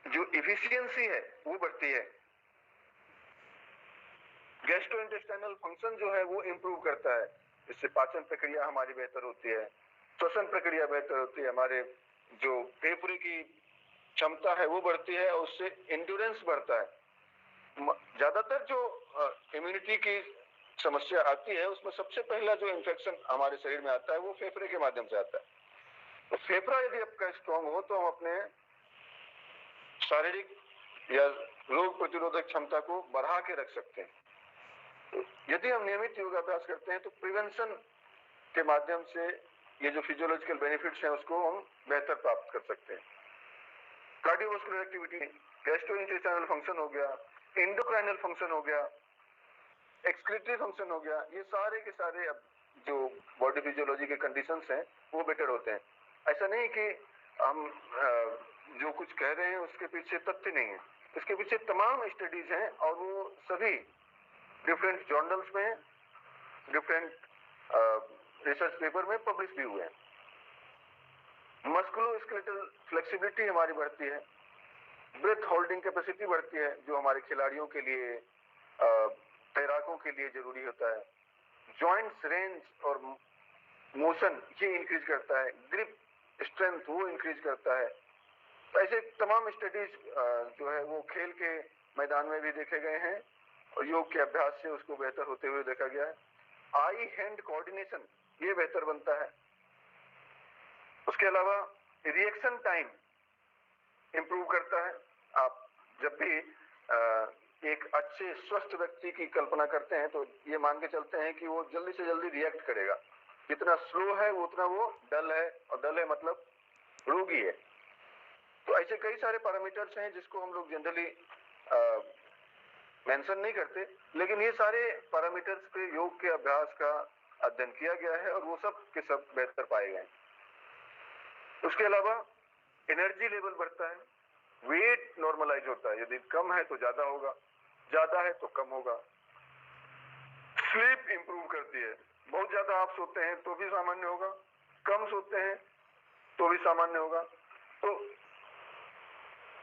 जो इफिशियंसी है वो बढ़ती है। गैस्ट्रोइंटेस्टाइनल फंक्शन जो है वो इंप्रूव करता है, इससे पाचन प्रक्रिया हमारी बेहतर होती है, श्वसन प्रक्रिया बेहतर होती है, हमारे जो फेफड़े की क्षमता है वो बढ़ती है और उससे एंड्योरेंस बढ़ता है। ज्यादातर जो इम्यूनिटी की समस्या आती है उसमें सबसे पहला जो इन्फेक्शन हमारे शरीर में आता है वो फेफड़े के माध्यम से आता है। तो फेफड़ा यदि आपका स्ट्रांग हो तो हम अपने शारीरिक या रोग प्रतिरोधक क्षमता को बढ़ा के रख सकते हैं। तो यदि हम नियमित योगाभ्यास करते हैं तो प्रिवेंशन के माध्यम से ये जो फिजियोलॉजिकल बेनिफिट्स हैं उसको हम बेहतर प्राप्त कर सकते हैं। कार्डियोवास्कुलर एक्टिविटी, गैस्ट्रोइंटेस्टाइनल फंक्शन हो गया, एंडोक्राइनल फंक्शन हो गया, एक्सक्रीटरी फंक्शन हो गया, ये सारे के सारे अब जो बॉडी फिजियोलॉजी के कंडीशंस हैं वो बेटर होते हैं। ऐसा नहीं कि हम जो कुछ कह रहे हैं उसके पीछे तथ्य नहीं है, इसके पीछे तमाम स्टडीज हैं और वो सभी डिफरेंट जर्नल्स में, डिफरेंट रिसर्च पेपर में पब्लिश भी हुए हैं। मस्कुलोस्केलेटल फ्लेक्सिबिलिटी हमारी बढ़ती है, ब्रेथ होल्डिंग कैपेसिटी बढ़ती है जो हमारे खिलाड़ियों के लिए, तैराकों के लिए जरूरी होता है। जॉइंट्स रेंज और मोशन ये इंक्रीज करता है, ग्रिप स्ट्रेंथ वो इंक्रीज करता है। तो ऐसे तमाम स्टडीज जो है वो खेल के मैदान में भी देखे गए हैं और योग के अभ्यास से उसको बेहतर होते हुए देखा गया है। आई हैंड कोऑर्डिनेशन ये बेहतर बनता है। उसके अलावा रिएक्शन टाइम इंप्रूव करता है। आप जब भी एक अच्छे स्वस्थ व्यक्ति की कल्पना करते हैं तो ये मान के चलते हैं कि वो जल्दी से जल्दी रिएक्ट करेगा। जितना स्लो है उतना वो डल है, और डल है मतलब रोगी है। तो ऐसे कई सारे पैरामीटर्स हैं जिसको हम लोग जनरली मेंशन नहीं करते, लेकिन ये सारे पैरामीटर्स पे योग के अभ्यास का अध्ययन किया गया है और वो सब के सब बेहतर पाए गए। उसके अलावा एनर्जी लेवल बढ़ता है, वेट नॉर्मलाइज होता है, यदि कम है तो ज्यादा होगा, ज्यादा है तो कम होगा। स्लीप इंप्रूव करती है, बहुत ज्यादा आप सोते हैं तो भी सामान्य होगा, कम सोते हैं तो भी सामान्य होगा। तो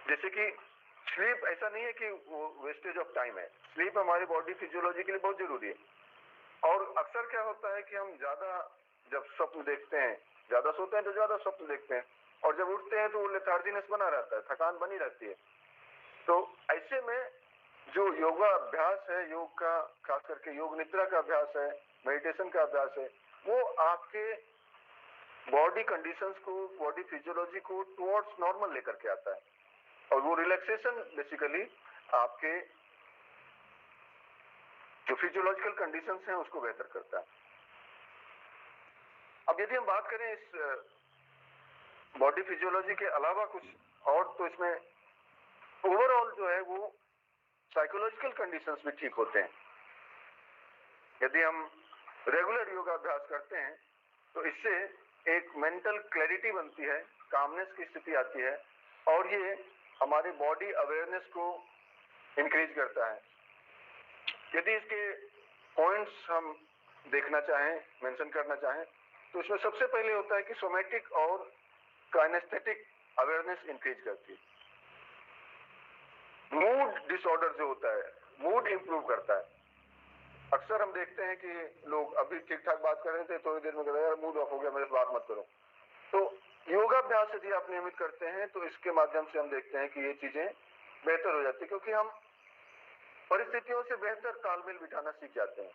जैसे कि स्लीप ऐसा नहीं है कि वो वेस्टेज ऑफ टाइम है, स्लीप हमारी बॉडी फिजियोलॉजी के लिए बहुत जरूरी है। और अक्सर क्या होता है कि हम ज्यादा जब स्वप्न देखते हैं, ज्यादा सोते हैं तो ज्यादा स्वप्न देखते हैं, और जब उठते हैं तो लेथार्जीनेस बना रहता है, थकान बनी रहती है। तो ऐसे में जो योगा अभ्यास है, योग का खास करके योग निद्रा का अभ्यास है, मेडिटेशन का अभ्यास है, वो आपके बॉडी कंडीशंस को, बॉडी फिजियोलॉजी को टुवर्ड्स नॉर्मल लेकर के आता है। और वो रिलैक्सेशन बेसिकली आपके जो फिजियोलॉजिकल कंडीशंस हैं उसको बेहतर करता है। अब यदि हम बात करें इस बॉडी फिजियोलॉजी के अलावा कुछ और, तो इसमें ओवरऑल जो है वो साइकोलॉजिकल कंडीशंस भी ठीक होते हैं। यदि हम रेगुलर योगा अभ्यास करते हैं तो इससे एक मेंटल क्लैरिटी बनती है, कामनेस की स्थिति आती है, और ये हमारे बॉडी अवेयरनेस को इंक्रीज करता है। यदि इसके पॉइंट्स हम देखना चाहें, मेंशन करना चाहें, तो इसमें सबसे पहले होता है कि सोमैटिक और काइनेस्थेटिक अवेयरनेस इंक्रीज करती है। मूड डिसऑर्डर जो होता है, मूड इंप्रूव करता है। अक्सर हम देखते हैं कि लोग अभी ठीक ठाक बात कर रहे थे, थोड़ी देर में कह रहे हैं मूड ऑफ हो गया, मेरे से बात मत करो। तो योगाभ्यास यदि आप नियमित करते हैं तो इसके माध्यम से हम देखते हैं कि ये चीजें बेहतर हो जाती है, क्योंकि हम परिस्थितियों से बेहतर तालमेल बिठाना सीख जाते हैं।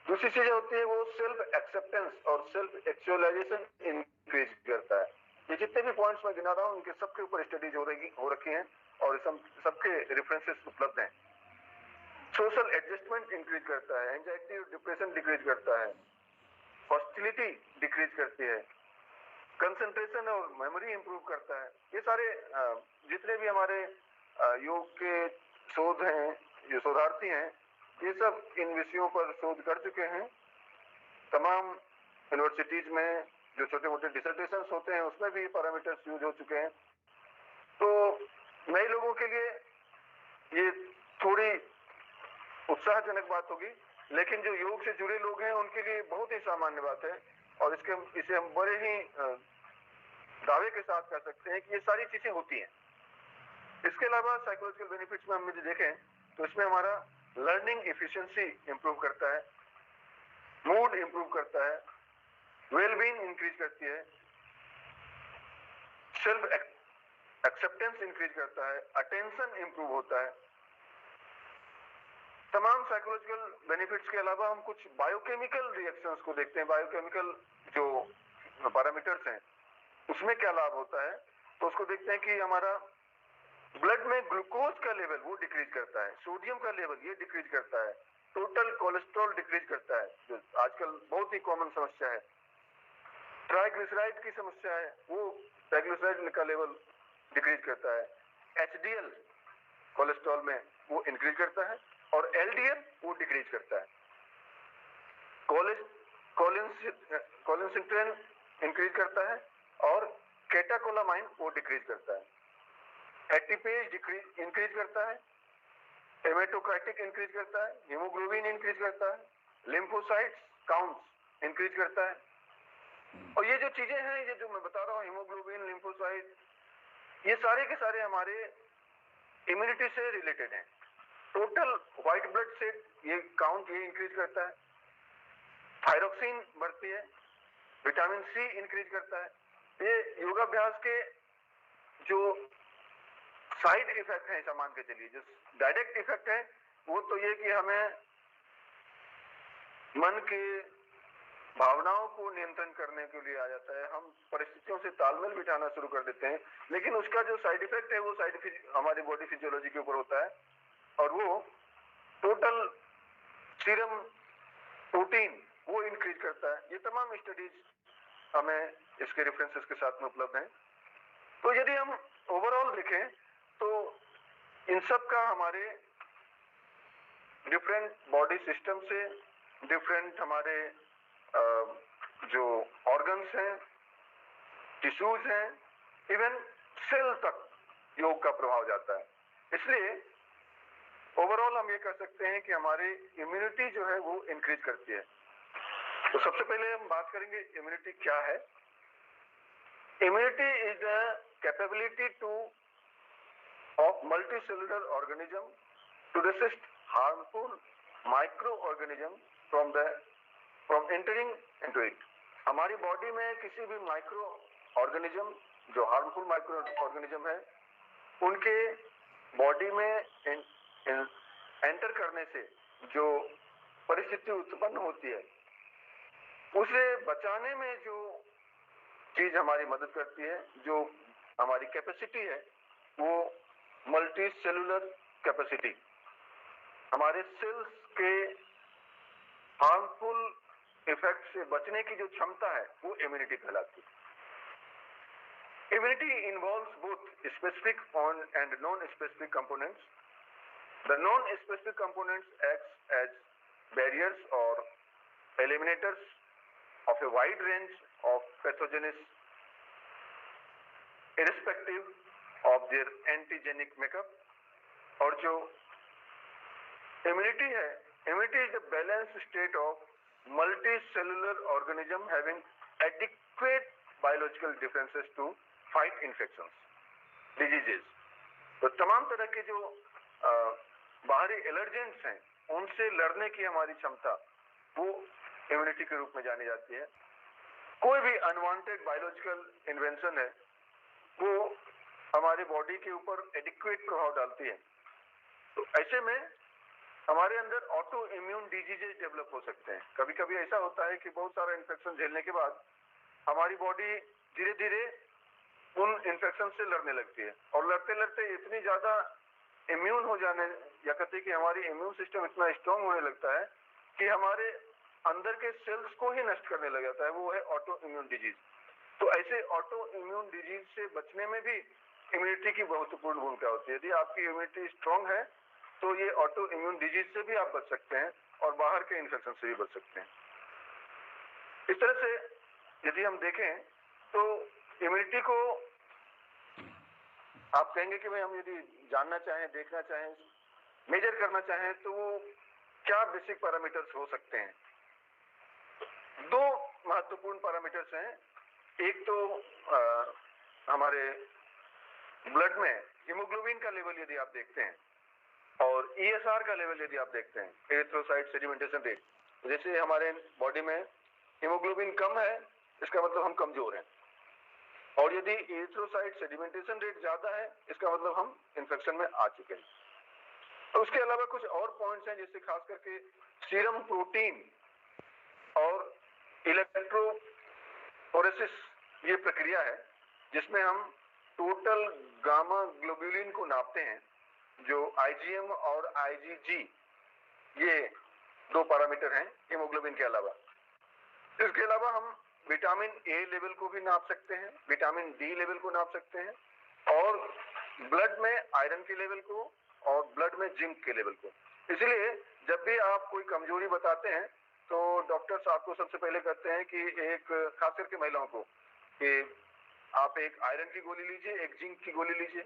दूसरी चीज होती है वो सेल्फ एक्सेप्टेंस और सेल्फ एक्चुअलाइजेशन इंक्रीज करता है। ये जितने भी पॉइंट्स मैं गिना रहा हूं उनके सबके ऊपर स्टडीज हो रखी हैं और सबके रेफरेंसेस उपलब्ध हैं। सोशल एडजस्टमेंट इंक्रीज करता है, एंजाइटी और डिप्रेशन डिक्रीज करता है, हॉस्टिलिटी डिक्रीज करती है, कंसंट्रेशन और मेमोरी इंप्रूव करता है। ये सारे जितने भी हमारे योग के शोध हैं, जो शोधार्थी हैं, ये सब इन विषयों पर शोध कर चुके हैं। तमाम यूनिवर्सिटीज में जो छोटे मोटे डिसर्टेशन होते हैं उसमें भी पैरामीटर्स यूज हो चुके हैं। तो नए लोगों के लिए ये थोड़ी उत्साहजनक बात होगी, लेकिन जो योग से जुड़े लोग हैं उनके लिए बहुत ही सामान्य बात है, और इसे हम बड़े ही दावे के साथ कह सकते हैं कि ये सारी चीजें होती हैं। इसके अलावा साइकोलॉजिकल बेनिफिट्स में हम यदि देखें तो इसमें हमारा लर्निंग एफिशिएंसी इंप्रूव करता है, मूड इंप्रूव करता है, वेलबींग इंक्रीज करती है, सेल्फ एक्सेप्टेंस इंक्रीज करता है, अटेंशन इंप्रूव होता है। तमाम साइकोलॉजिकल बेनिफिट्स के अलावा हम कुछ बायोकेमिकल रिएक्शंस को देखते हैं। बायोकेमिकल जो पैरामीटर्स हैं उसमें क्या लाभ होता है, तो उसको देखते हैं कि हमारा ब्लड में ग्लूकोज का लेवल वो डिक्रीज करता है, सोडियम का लेवल ये डिक्रीज करता है, टोटल कोलेस्ट्रॉल डिक्रीज करता है जो आजकल बहुत ही कॉमन समस्या है। ट्राइग्लिसराइड की समस्या है, वो ट्राइग्लिसराइड का लेवल डिक्रीज करता है। एचडीएल कोलेस्ट्रॉल में वो इंक्रीज करता है और एलडीएल वो डिक्रीज करता है। कोलिनसिट्रेन इंक्रीज करता है और केटाकोलामाइन वो डिक्रीज करता है। एटीपेज इंक्रीज करता है, हेमेटोक्राइटिक इंक्रीज करता है, हीमोग्लोबिन इंक्रीज करता है, लिम्फोसाइट्स काउंट्स इंक्रीज करता है। और ये जो चीजें हैं, ये जो मैं बता रहा हूँ, हीमोग्लोबिन, लिम्फोसाइट, ये सारे के सारे हमारे इम्यूनिटी से रिलेटेड हैं। टोटल व्हाइट ब्लड से ये काउंट ये इंक्रीज करता है, थायरोक्सिन बढ़ती है, विटामिन सी इंक्रीज करता है। ये योगाभ्यास के जो साइड इफेक्ट है ऐसा मान के चलिए। जो डायरेक्ट इफेक्ट है वो तो ये कि हमें मन के भावनाओं को नियंत्रण करने के लिए आ जाता है, हम परिस्थितियों से तालमेल बिठाना शुरू कर देते हैं। लेकिन उसका जो साइड इफेक्ट है वो हमारी बॉडी फिजियोलॉजी के ऊपर होता है और वो टोटल सीरम प्रोटीन वो इंक्रीज करता है। ये तमाम स्टडीज हमें इसके रेफरेंसेस के साथ में उपलब्ध हैं। तो यदि हम ओवरऑल देखें तो इन सब का हमारे डिफरेंट बॉडी सिस्टम से, डिफरेंट हमारे जो ऑर्गन्स हैं, टिश्यूज हैं, इवन सेल तक योग का प्रभाव जाता है। इसलिए ओवरऑल हम ये कह सकते हैं कि हमारी इम्यूनिटी जो है वो इंक्रीज करती है। तो सबसे पहले हम बात करेंगे इम्यूनिटी क्या है। Immunity is the capability to of multicellular organism to resist harmful microorganism from entering into it। हमारी बॉडी में किसी भी माइक्रो ऑर्गेनिज्म जो हार्मफुल माइक्रो ऑर्गेनिज्म है उनके बॉडी में एंटर करने से जो परिस्थिति उत्पन्न होती है उसे बचाने में जो चीज हमारी मदद करती है, जो हमारी कैपेसिटी है, वो मल्टी सेलुलर कैपेसिटी, हमारे सेल्स के हार्मफुल इफेक्ट से बचने की जो क्षमता है वो इम्यूनिटी कहलाती है। Immunity involves both specific and non specific components. The non specific components act as barriers और eliminators of a wide range of pathogens irrespective of their antigenic makeup। और जो immunity है, immunity is the balanced state of multicellular organism having adequate biological defenses to fight infections, diseases। तो तमाम तरह के जो बाहरी एलर्जेंट्स हैं उनसे लड़ने की हमारी क्षमता वो इम्यूनिटी के रूप में जानी जाती है। कोई भी अनवांटेड बायोलॉजिकल इन्वेंशन है वो हमारी बॉडी के ऊपर एडिक्वेट प्रभाव डालती है। तो ऐसे में हमारे अंदर ऑटो इम्यून डिजीजेस डेवलप हो सकते हैं। कभी कभी ऐसा होता है कि बहुत सारा इन्फेक्शन झेलने के बाद हमारी बॉडी धीरे धीरे उन इन्फेक्शन से लड़ने लगती है और लड़ते लड़ते इतनी ज्यादा इम्यून हो जाने या कहते कि हमारी इम्यून सिस्टम इतना स्ट्रांग होने लगता है कि हमारे अंदर के सेल्स को ही नष्ट करने लग जाता है। वो है ऑटो इम्यून डिजीज। तो ऐसे ऑटो इम्यून डिजीज से बचने में भी इम्यूनिटी की महत्वपूर्ण भूमिका होती है। यदि आपकी इम्यूनिटी स्ट्रांग है तो ये ऑटो इम्यून डिजीज से भी आप बच सकते हैं और बाहर के इन्फेक्शन से भी बच सकते हैं। इस तरह से यदि हम देखें तो इम्यूनिटी को आप कहेंगे कि भाई हम यदि जानना चाहें, देखना चाहें, मेजर करना चाहें तो वो क्या बेसिक पैरामीटर्स हो सकते हैं। दो महत्वपूर्ण पैरामीटर्स हैं। एक तो हमारे ब्लड में हीमोग्लोबिन का लेवल यदि आप देखते हैं और ईएसआर का लेवल यदि आप देखते हैं, एरिथ्रोसाइट सेडिमेंटेशन रेट, जैसे हमारे बॉडी में हीमोग्लोबिन कम है इसका मतलब हम कमजोर हैं, और यदि एरिथ्रोसाइट सेडिमेंटेशन रेट ज्यादा है इसका मतलब हम इन्फेक्शन में आ चुके हैं। तो उसके अलावा कुछ और पॉइंट्स हैं, जैसे खास करके सीरम प्रोटीन और इलेक्ट्रोफोरेसिस, ये प्रक्रिया है जिसमें हम टोटल गामा ग्लोबुलिन को नापते हैं, जो आईजीएम और आईजीजी, ये 2 पैरामीटर हैं हीमोग्लोबिन के अलावा। इसके अलावा हम विटामिन ए लेवल को भी नाप सकते हैं, विटामिन डी लेवल को नाप सकते हैं, और ब्लड में आयरन के लेवल को और ब्लड में जिंक के लेवल को। इसलिए जब भी आप कोई कमजोरी बताते हैं तो डॉक्टर्स आपको सबसे पहले कहते हैं कि एक, खास करके महिलाओं को, कि आप एक आयरन की गोली लीजिए, एक जिंक की गोली लीजिए,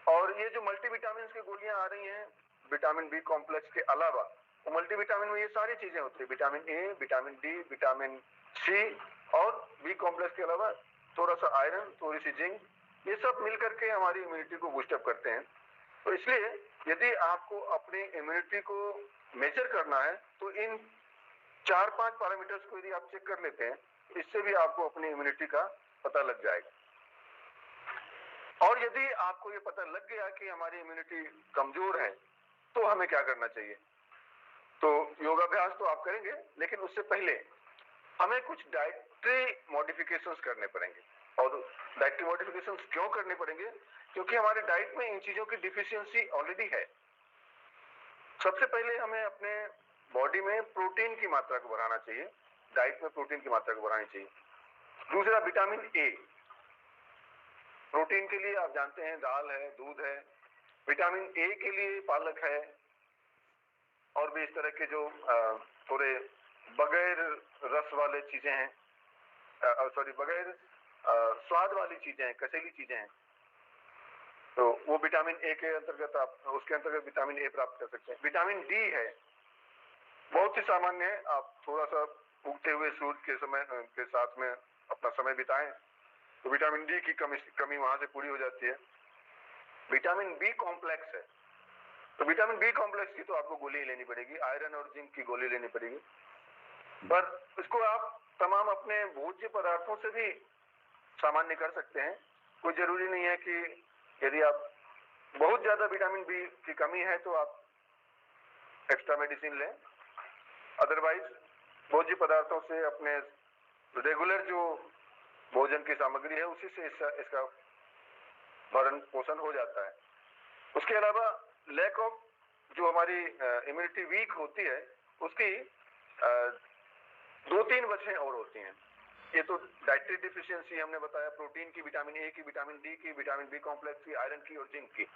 और ये जो मल्टीविटामिन की गोलियां आ रही हैं विटामिन बी कॉम्प्लेक्स के अलावा, वो मल्टीविटामिन में ये सारी चीजें होती है, vitamin A, vitamin D, vitamin C, और बी कॉम्प्लेक्स के अलावा थोड़ा सा आयरन, थोड़ी सी जिंक, ये सब मिलकर के हमारी इम्यूनिटी को बूस्टअप करते हैं। तो इसलिए यदि आपको अपनी इम्यूनिटी को मेजर करना है तो इन 4-5 पैरामीटर्स को यदि आप चेक कर लेते हैं, इससे भी आपको अपनी इम्यूनिटी का पता लग जाएगा। और यदि आपको ये पता लग गया कि हमारी इम्यूनिटी कमजोर है तो हमें क्या करना चाहिए? तो योगाभ्यास तो आप करेंगे, लेकिन उससे पहले हमें कुछ डाइटरी मॉडिफिकेशंस करने पड़ेंगे। और डाइटरी मॉडिफिकेशंस क्यों करने पड़ेंगे? क्योंकि हमारे डाइट में इन चीजों की डिफिशियंसी ऑलरेडी है। सबसे पहले हमें अपने बॉडी में प्रोटीन की मात्रा को बढ़ाना चाहिए, डाइट में प्रोटीन की मात्रा को बढ़ानी चाहिए। दूसरा, विटामिन ए, प्रोटीन के लिए आप जानते हैं दाल है, दूध है। विटामिन ए के लिए पालक है, और भी इस तरह के जो थोड़े बगैर रस वाले चीजें हैं, बगैर स्वाद वाली चीजें हैं, कसेली चीजें हैं, तो वो विटामिन ए के अंतर्गत आप उसके अंतर्गत विटामिन ए प्राप्त कर सकते हैं। विटामिन डी है, बहुत ही सामान्य है, आप थोड़ा सा उगते हुए सूर्य के समय के साथ में अपना समय बिताएं तो विटामिन डी की कमी वहां से पूरी हो जाती है। विटामिन बी कॉम्प्लेक्स है, तो विटामिन बी कॉम्प्लेक्स की तो आपको गोली लेनी पड़ेगी, आयरन और जिंक की गोली लेनी पड़ेगी, पर इसको आप तमाम अपने भोज्य पदार्थों से भी सामान्य कर सकते हैं। कोई जरूरी नहीं है कि यदि आप बहुत ज्यादा विटामिन बी की कमी है तो आप एक्स्ट्रा मेडिसिन लें, अदरवाइज भोज्य पदार्थों से अपने रेगुलर जो भोजन की सामग्री है उसी से इसका भरण पोषण हो जाता है। उसके अलावा लैक ऑफ, जो हमारी इम्यूनिटी वीक होती है, उसकी 2-3 वजहें और होती हैं। ये तो डाइटरी डिफिशियंसी हमने बताया, प्रोटीन की, विटामिन ए की, विटामिन डी की, विटामिन बी कॉम्प्लेक्स की, आयरन की और जिंक की।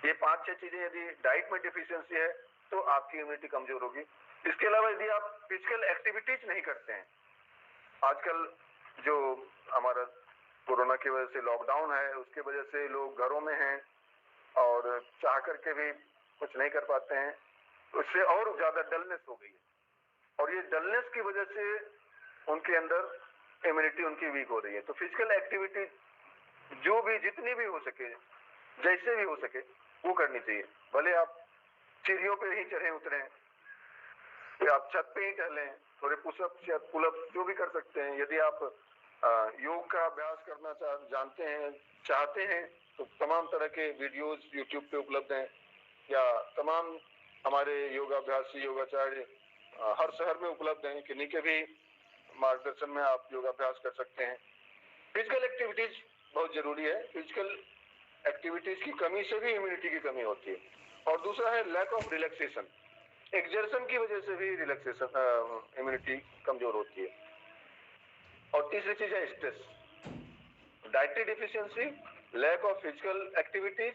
ये 5-6 चीजें यदि डाइट में डिफिशियंसी है तो आपकी इम्यूनिटी कमजोर होगी। इसके अलावा यदि आप फिजिकल एक्टिविटीज नहीं करते हैं, आजकल जो हमारा कोरोना की वजह से लॉकडाउन है, उसके वजह से लोग घरों में हैं और चाह करके भी कुछ नहीं कर पाते हैं, उससे और ज्यादा डलनेस हो गई है, और ये डलनेस की वजह से उनके अंदर इम्यूनिटी उनकी वीक हो रही है। तो फिजिकल एक्टिविटी जो भी, जितनी भी हो सके, जैसे भी हो सके, वो करनी चाहिए। भले आप सीढ़ियों पे ही चढ़े उतरे, या आप छत पे ही टहलें, थोड़े पुशअप्स या पुलअप्स जो भी कर सकते हैं। यदि आप योग का अभ्यास करना जानते हैं, चाहते हैं, तो तमाम तरह के वीडियोस यूट्यूब पे उपलब्ध हैं, या तमाम हमारे योगाभ्यासी, योगाचार्य हर शहर में उपलब्ध हैं, किन्हीं के भी मार्गदर्शन में आप योगाभ्यास कर सकते हैं। फिजिकल एक्टिविटीज बहुत जरूरी है, फिजिकल एक्टिविटीज की कमी से भी इम्यूनिटी की कमी होती है। और दूसरा है लैक ऑफ रिलैक्सेशन, एक्सर्शन की वजह से भी रिलैक्सेशन, इम्यूनिटी कमजोर होती है। और तीसरी चीज है stress, dietary deficiency, lack of physical activities,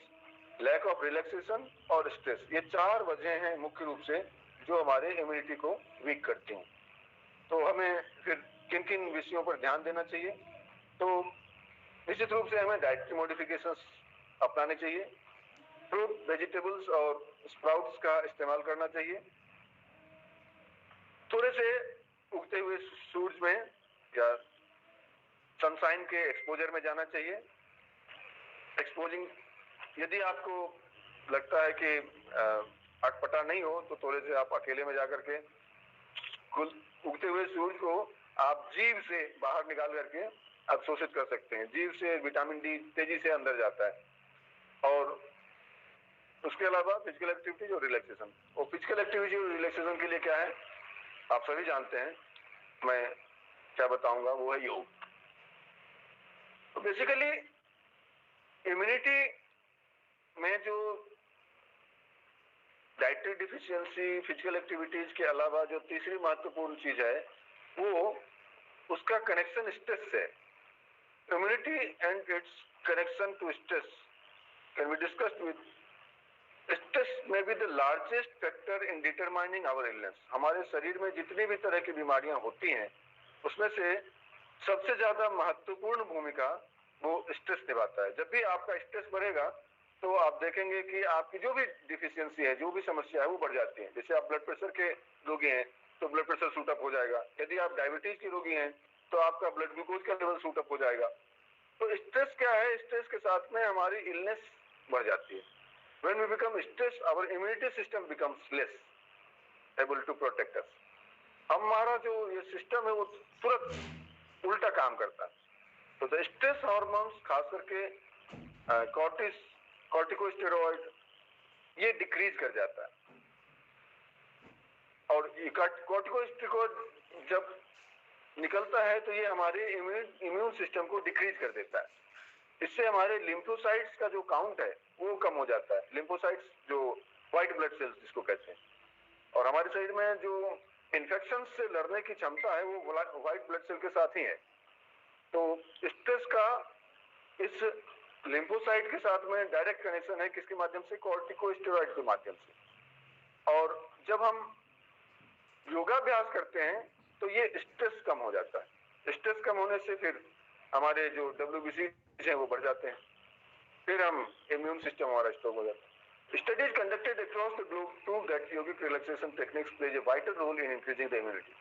lack of relaxation और स्ट्रेस। ये 4 वजह हैं मुख्य रूप से जो हमारे इम्यूनिटी को वीक करती हैं। तो हमें फिर किन किन विषयों पर ध्यान देना चाहिए? तो निश्चित रूप से हमें डाइटरी मॉडिफिकेशंस अपनाने चाहिए, फ्रूट, वेजिटेबल्स और स्प्राउट्स का इस्तेमाल करना चाहिए, थोड़े से उगते हुए सूरज में या सनशाइन के एक्सपोजर में जाना चाहिए। एक्सपोजिंग, यदि आपको लगता है कि अटपटा नहीं हो तो थोड़े से आप अकेले में जाकर के उगते हुए सूरज को आप जीभ से बाहर निकाल करके आप शोषित कर सकते हैं। जीभ से विटामिन डी तेजी से अंदर जाता है। और उसके अलावा फिजिकल एक्टिविटीज और रिलैक्सेशन। और फिजिकल एक्टिविटी और रिलैक्सेशन के लिए क्या है आप सभी जानते हैं, मैं क्या बताऊंगा, वो है योग। तो बेसिकली इम्यूनिटी में जो डाइटरी डिफिशियंसी, फिजिकल एक्टिविटीज के अलावा जो तीसरी महत्वपूर्ण चीज है वो उसका कनेक्शन स्ट्रेस से। Immunity and its connection to stress can be discussed with. Stress में be the largest factor in determining our illness. हमारे शरीर में जितनी भी तरह की बीमारियां होती हैं उसमें से सबसे ज्यादा महत्वपूर्ण भूमिका वो स्ट्रेस निभाता है। जब भी आपका स्ट्रेस बढ़ेगा तो आप देखेंगे कि आपकी जो भी डिफिशियंसी है, जो भी समस्या है वो बढ़ जाती है। जैसे आप ब्लड प्रेशर के रोगी हैं तो ब्लड प्रेशर शूटअप हो जाएगा। यदि आप डायबिटीज के रोगी हैं तो आपका ब्लड ग्लूकोज का लेवल शूटअप हो जाएगा। तो स्ट्रेस क्या है, स्ट्रेस के साथ में हमारी इलनेस बढ़ जाती है। When we become stressed, our immunity system becomes less able to protect us. हमारा जो ये सिस्टम है वो तुरंत उल्टा काम करता है। तो द स्ट्रेस हार्मोन्स खास करके कॉर्टिकोस्टेरॉइड ये डिक्रीज कर जाता है। और कॉर्टिकोस्टेरॉइड जब निकलता है तो ये हमारे इम्यून सिस्टम को डिक्रीज कर देता है। इससे हमारे लिम्फोसाइट्स का जो काउंट है वो कम हो जाता है। लिम्फोसाइट्स जो व्हाइट ब्लड सेल्स जिसको कहते हैं, और हमारे शरीर में जो इन्फेक्शन से लड़ने की क्षमता है वो व्हाइट ब्लड सेल के साथ ही है। तो स्ट्रेस का इस लिम्फोसाइट के साथ में डायरेक्ट कनेक्शन है, किसके माध्यम से, कॉर्टिकोस्टेरॉइड के माध्यम से। और जब हम योगाभ्यास करते हैं तो ये स्ट्रेस कम हो जाता है। स्ट्रेस कम होने से फिर हमारे जो WBC हैं वो बढ़ जाते हैं, फिर हम इम्यून सिस्टम हमारा स्ट्रांग हो जाता है। Studies conducted across the globe prove that yogic relaxation techniques plays a vital role in increasing the immunity.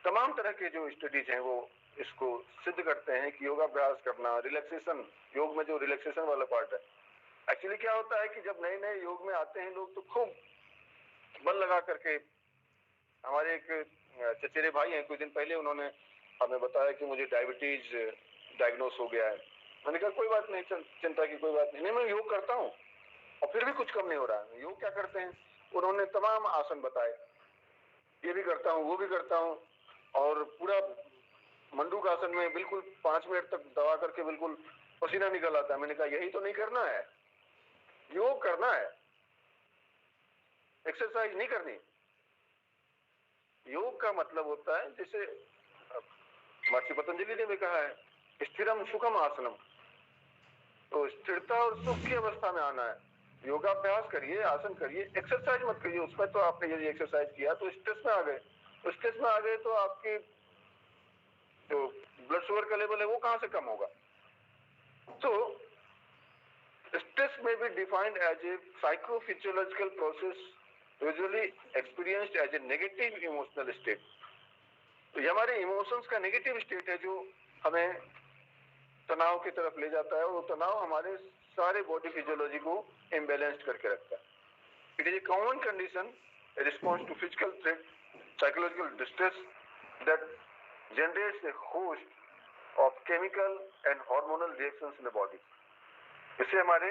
तमाम तरह के जो स्टडीज हैं वो इसको सिद्ध करते हैं कि योगाभ्यास करना, रिलैक्सेशन, योग में जो रिलैक्सेशन वाला पार्ट है, एक्चुअली क्या होता है कि जब नए नए योग में आते हैं लोग तो खूब बल लगा करके, हमारे एक चचेरे भाई हैं, कुछ दिन पहले उन्होंने हमें बताया कि मुझे डायबिटीज डायग्नोस हो गया है। मैंने कहा कोई बात नहीं, चिंता की कोई बात नहीं। नहीं, मैं योग करता हूँ और फिर भी कुछ कम नहीं हो रहा है। योग क्या करते हैं, उन्होंने तमाम आसन बताए, ये भी करता हूँ वो भी करता हूँ, और पूरा मंडूक आसन में बिल्कुल 5 मिनट तक दबा करके बिल्कुल पसीना निकल आता है। मैंने कहा यही तो नहीं करना है, योग करना है, एक्सरसाइज नहीं करनी। योग का मतलब होता है, जैसे महर्षि पतंजलि ने भी कहा है, स्थिरम सुखम आसनम। तो स्थिरता और सुख की अवस्था में आना है। योगाभ्यास करिए, आसन करिए, एक्सरसाइज मत करिए। उसमें तो आपने यदि एक्सरसाइज किया तो स्ट्रेस में आ गए, तो स्ट्रेस में आ गए तो आपकी जो ब्लड शुगर का लेवल है वो कहां से कम होगा। तो स्ट्रेस में be defined as a psychophysiological process usually experienced as a negative emotional state. तो ये हमारे इमोशंस का नेगेटिव स्टेट है जो हमें तनाव की तरफ ले जाता है, और वो तनाव हमारे सारे बॉडी फिजियोलॉजी को इम्बैलेंस्ड करके रखता है। It is a common condition response to physical threat, psychological distress that generates a host of chemical and hormonal reactions in the body. इससे हमारे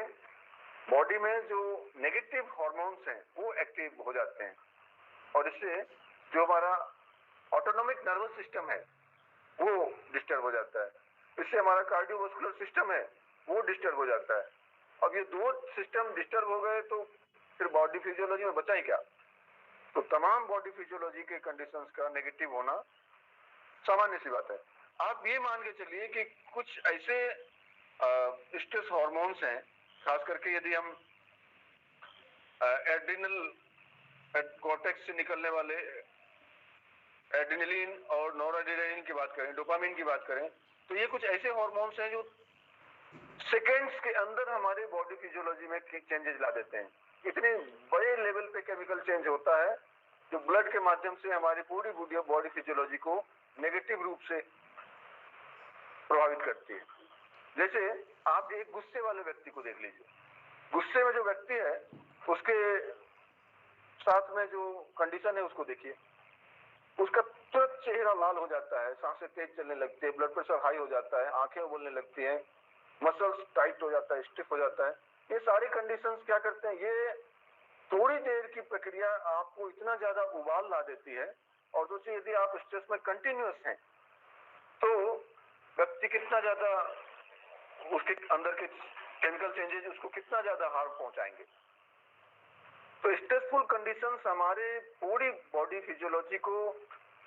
बॉडी में जो नेगेटिव हार्मोन्स हैं वो एक्टिव हो जाते हैं, और इससे जो हमारा ऑटोनॉमिक नर्वस सिस्टम है वो डिस्टर्ब हो जाता है। इससे हमारा कार्डियोवास्कुलर सिस्टम है वो डिस्टर्ब हो जाता है। अब ये दो सिस्टम डिस्टर्ब हो गए तो फिर बॉडी फिजियोलॉजी में बचा ही क्या। तो तमाम बॉडी फिजियोलॉजी के कंडीशंस का नेगेटिव होना सामान्य सी बात है। आप ये मान के चलिए कि कुछ ऐसे स्ट्रेस हार्मोन्स हैं, खास करके यदि हम एड्रिनल कॉर्टेक्स से निकलने वाले एड्रेनलिन और नॉरएड्रेनालिन की बात करें, डोपामिन की बात करें, तो ये कुछ ऐसे हार्मोन्स हैं जो सेकेंड्स के अंदर हमारे बॉडी फिजियोलॉजी में चेंजेस ला देते हैं। इतने बड़े लेवल पे केमिकल चेंज होता है जो ब्लड के माध्यम से हमारी पूरी बॉडी फिजियोलॉजी को नेगेटिव रूप से प्रभावित करती है। जैसे आप एक गुस्से वाले व्यक्ति को देख लीजिए, गुस्से में जो व्यक्ति है उसके साथ में जो कंडीशन है उसको देखिए, उसका तुरंत चेहरा लाल हो जाता है, सांसें तेज चलने लगती है, ब्लड प्रेशर हाई हो जाता है, आंखें उबलने लगती हैं, मसल्स टाइट हो जाता है, स्टिफ हो जाता है। ये सारी कंडीशंस क्या करते हैं, ये थोड़ी देर की प्रक्रिया आपको इतना ज्यादा उबाल ला देती है। और दूसरी, यदि आप स्ट्रेस में कंटिन्यूअस हैं तो व्यक्ति कितना ज्यादा उसके अंदर के केमिकल चेंजेस उसको कितना ज्यादा हार्म पहुंचाएंगे। तो स्ट्रेसफुल कंडीशंस हमारे पूरी बॉडी फिजियोलॉजी को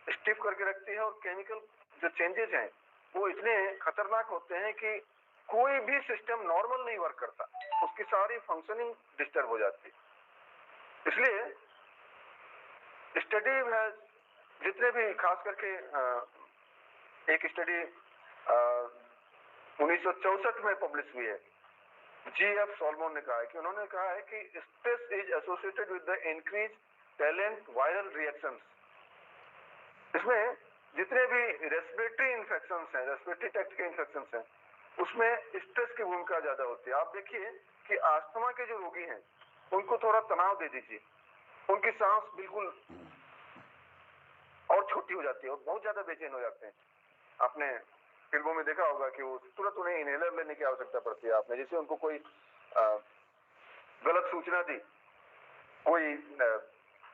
स्टिफ करके रखती है, और केमिकल जो चेंजेस हैं वो इतने खतरनाक होते हैं कि कोई भी सिस्टम नॉर्मल नहीं वर्क करता, उसकी सारी फंक्शनिंग डिस्टर्ब हो जाती है। इसलिए स्टडी है, जितने भी खास करके एक स्टडी 1964 में पब्लिश हुई है, G.F. सॉल्मोन ने कहा है कि उन्होंने कहा है कि stress is associated with the increase talent viral reactions. इसमें जितने भी रेस्पिरेटरी इन्फेक्शंस हैं, रेस्पिरेटरी ट्रैक्ट के इन्फेक्शंस हैं, उसमें स्ट्रेस की भूमिका ज्यादा होती है। आप देखिए कि अस्थमा के जो रोगी हैं उनको थोड़ा तनाव दे दीजिए, उनकी सांस बिल्कुल और छोटी हो जाती है और बहुत ज्यादा बेचैन हो जाते हैं। आपने फिल्मों में देखा होगा कि वो तुरंत उन्हें इनहेलर लेने की आवश्यकता पड़ती है। आपने जैसे उनको कोई गलत सूचना दी, कोई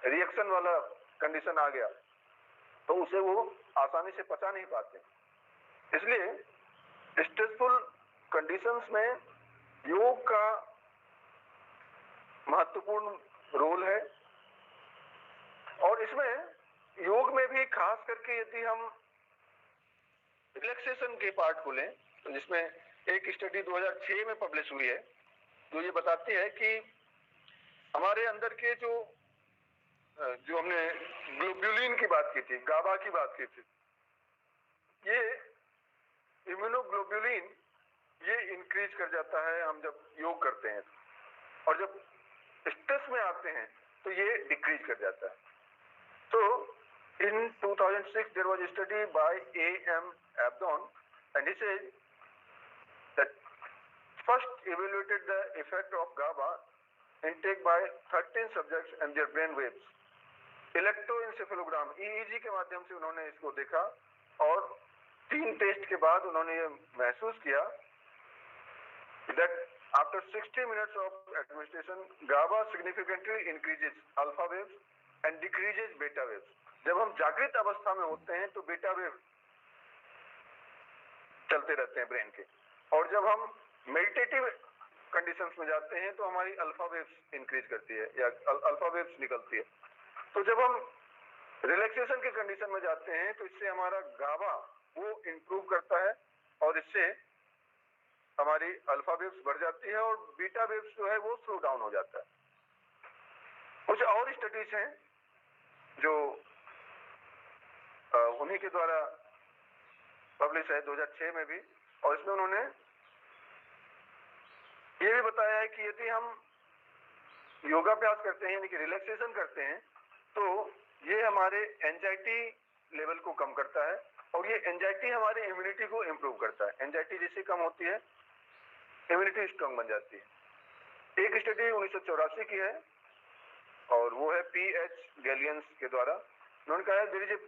रिएक्शन वाला कंडीशन आ गया, तो उसे वो आसानी से पचा नहीं पाते। इसलिए स्ट्रेसफुल कंडीशंस में योग का महत्वपूर्ण रोल है। और इसमें योग में भी खास करके यदि हम रिलैक्सेशन के पार्ट को लें, तो जिसमें एक स्टडी 2006 में पब्लिश हुई है जो ये बताती है कि हमारे अंदर के जो हमने ग्लोब्यूलिन की बात की थी, गाबा की बात की थी, ये इम्यूनोग्लोब्यूलिन ये इंक्रीज कर जाता है हम जब योग करते हैं, और जब स्ट्रेस में आते हैं तो ये डिक्रीज कर जाता है। तो in 2006 there was a study by A.M. Abdon, and he said that first evaluated the effect of GABA intake by 13 subjects and their brain waves. इलेक्ट्रोएन्सेफेलोग्राम EEG के माध्यम से उन्होंने इसको देखा, और 3 टेस्ट के बाद उन्होंने ये महसूस किया that after 60 minutes of administration GABA significantly increases alpha waves and decreases beta waves. जब हम जागृत अवस्था में होते हैं तो बीटा वेव चलते रहते हैं ब्रेन के, और जब हम मेडिटेटिव कंडीशंस में जाते हैं तो हमारी अल्फा वेव्स इंक्रीज करती है या अल्फा वेव्स निकलती है। तो जब हम रिलैक्सेशन के कंडीशन में जाते हैं तो इससे हमारा गाबा वो इंप्रूव करता है, और इससे हमारी अल्फा वेव्स बढ़ जाती है और बीटा वेव्स जो है वो स्लो डाउन हो जाता है। कुछ और स्टडीज हैं जो उन्हीं के द्वारा पब्लिश है 2006 में भी, और इसमें उन्होंने ये भी बताया है कि यदि हम योगाभ्यास करते हैं यानी कि रिलैक्सेशन करते हैं तो ये हमारे एंजाइटी लेवल को कम करता है, और ये एंजाइटी हमारे इम्यूनिटी को इंप्रूव करता है। एंजाइटी जैसे कम होती है इम्यूनिटी स्ट्रांग बन जाती है। एक स्टडी 1984 की है और वो है P.H. गैलियंस के द्वारा। उन्होंने कहा है there is a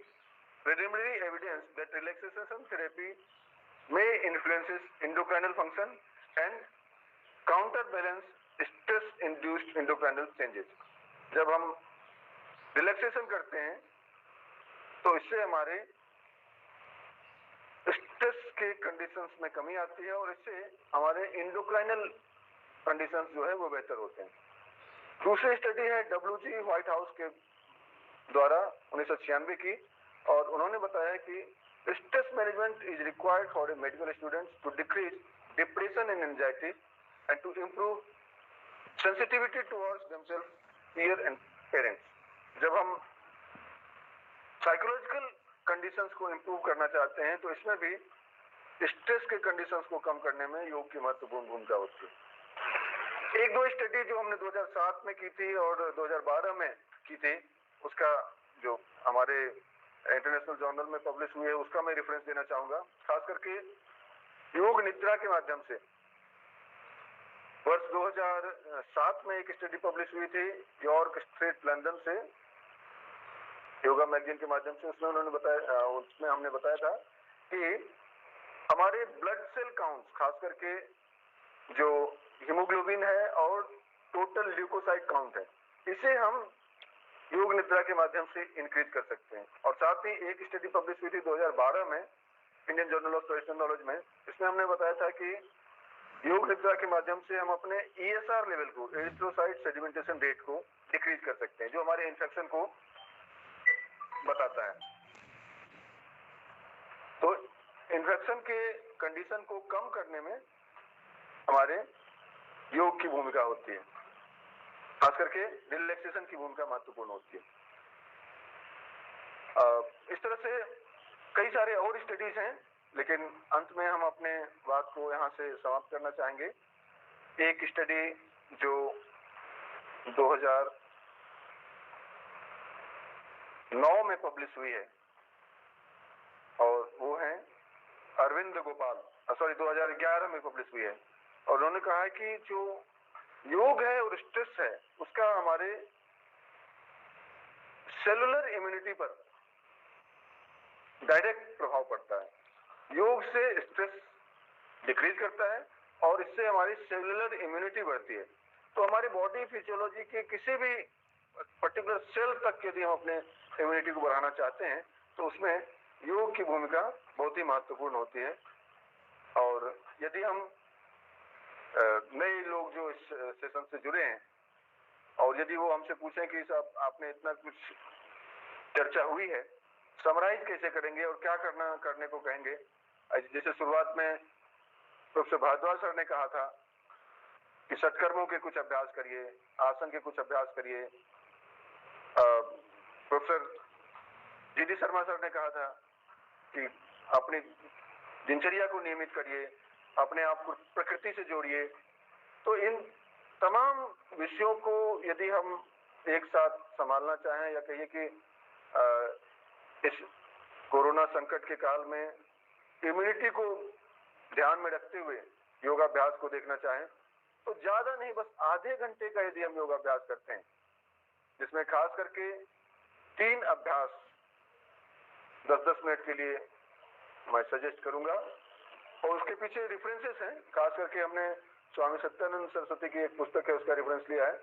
preliminary evidence that relaxation therapy may influences endocrinal function and counterbalance stress-induced endocrinal changes. जब हम रिलैक्सेशन करते हैं तो इससे हमारे स्ट्रेस के कंडीशंस में कमी आती है और इससे हमारे एंडोक्राइनल कंडीशंस जो है वो बेहतर होते हैं। दूसरी स्टडी है WG व्हाइट हाउस के द्वारा 1996 की, और उन्होंने बताया कि stress management is required for a medical students to decrease depression and anxiety and to improve sensitivity towards themselves, peer and parents. जब हम साइकोलॉजिकल कंडीशंस को इंप्रूव करना चाहते हैं तो इसमें भी स्ट्रेस के कंडीशंस को कम करने में योग की महत्वपूर्ण भूमिका होती है। एक दो स्टडी जो हमने 2007 में की थी और 2012 में की थी, उसका जो हमारे इंटरनेशनल जर्नल में पब्लिश हुई है उसका मैं रेफरेंस देना चाहूंगा। खास करके योग निद्रा के माध्यम से वर्ष 2007 में एक स्टडी पब्लिश हुई थी यॉर्क स्ट्रीट लंदन से, योगा मैगजीन के माध्यम से। उसमें उन्होंने बताया, उसमें हमने बताया था कि हमारे ब्लड सेल काउंट, खास करके जो हीमोग्लोबिन है और टोटल ल्यूकोसाइट काउंट है, इसे हम योग निद्रा के माध्यम से इंक्रीज कर सकते हैं। और साथ ही एक स्टडी पब्लिश हुई थी 2012 में Indian journal of traditional knowledge में, इसमें हमने बताया था कि योग निद्रा के माध्यम से हम अपने ESR लेवल को, एरिथ्रोसाइट सेडिमेंटेशन रेट को डिक्रीज कर सकते हैं, जो हमारे इन्फेक्शन को बताता है। तो इन्फेक्शन के कंडीशन को कम करने में हमारे योग की भूमिका होती है, खास करके रिलैक्सेशन की भूमिका महत्वपूर्ण होती है। इस तरह से कई सारे और स्टडीज हैं, लेकिन अंत में हम अपने बात को यहाँ से समाप्त करना चाहेंगे। एक स्टडी जो 2009 में पब्लिश हुई है, और वो है अरविंद गोपाल, 2011 में पब्लिश हुई है, और उन्होंने कहा है कि जो योग है और स्ट्रेस है, उसका हमारे सेलुलर इम्यूनिटी पर डायरेक्ट प्रभाव पड़ता है। योग से स्ट्रेस डिक्रीज करता है और इससे हमारी सेलुलर इम्यूनिटी बढ़ती है। तो हमारी बॉडी फिजियोलॉजी के किसी भी पर्टिकुलर सेल तक यदि हम अपने इम्यूनिटी को बढ़ाना चाहते हैं, तो उसमें योग की भूमिका बहुत ही महत्वपूर्ण होती है। और यदि हम नए लोग जो इस सेशन से जुड़े हैं, और यदि वो हमसे पूछें कि साहब आपने इतना कुछ चर्चा हुई है, समराइज कैसे करेंगे और क्या करने को कहेंगे। जैसे शुरुआत में प्रोफेसर भारद्वाज सर ने कहा था कि षटकर्मों के कुछ अभ्यास करिए, आसन के कुछ अभ्यास करिए। प्रोफेसर GD शर्मा सर ने कहा था कि अपनी दिनचर्या को नियमित करिए, अपने आप को प्रकृति से जोड़िए। तो इन तमाम विषयों को यदि हम एक साथ संभालना चाहें, या कहिए कि इस कोरोना संकट के काल में इम्यूनिटी को ध्यान में रखते हुए योगाभ्यास को देखना चाहें, तो ज्यादा नहीं, बस आधे घंटे का यदि हम योगाभ्यास करते हैं, जिसमें खास करके 3 अभ्यास 10-10 मिनट के लिए मैं सजेस्ट करूंगा। और उसके पीछे रेफरेंसेस हैं, खास करके हमने स्वामी सत्यानंद सरस्वती की एक पुस्तक है, उसका रेफरेंस लिया है,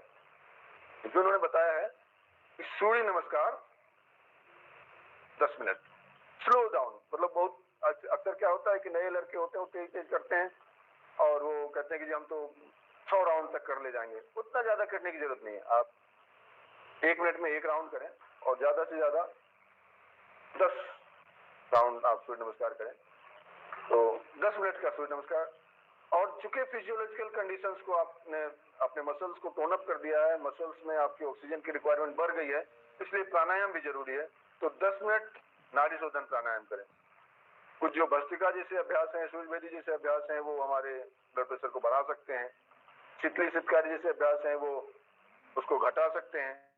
जो उन्होंने बताया है कि सूर्य नमस्कार 10 मिनट स्लो डाउन। मतलब बहुत अक्सर क्या होता है कि नए लड़के होते हैं, वो तेज करते हैं और वो कहते हैं कि जी हम तो 100 राउंड तक कर ले जाएंगे। उतना ज्यादा करने की जरूरत नहीं है। आप 1 मिनट में 1 राउंड करें और ज्यादा से ज्यादा 10 राउंड आप सूर्य नमस्कार करें। तो 10 मिनट का सूर्य नमस्कार। और चूंकि फिजियोलॉजिकल कंडीशंस को आपने अपने मसल्स को टोन अप कर दिया है, मसल्स में आपकी ऑक्सीजन की रिक्वायरमेंट बढ़ गई है, इसलिए प्राणायाम भी जरूरी है। तो 10 मिनट नाड़ी शोधन प्राणायाम करें। कुछ जो भस्त्रिका जैसे अभ्यास हैं, सूर्यभेदी जैसे अभ्यास हैं, वो हमारे ब्लड प्रेशर को बढ़ा सकते हैं। शीतली सितकारी जैसे अभ्यास हैं, वो उसको घटा सकते हैं।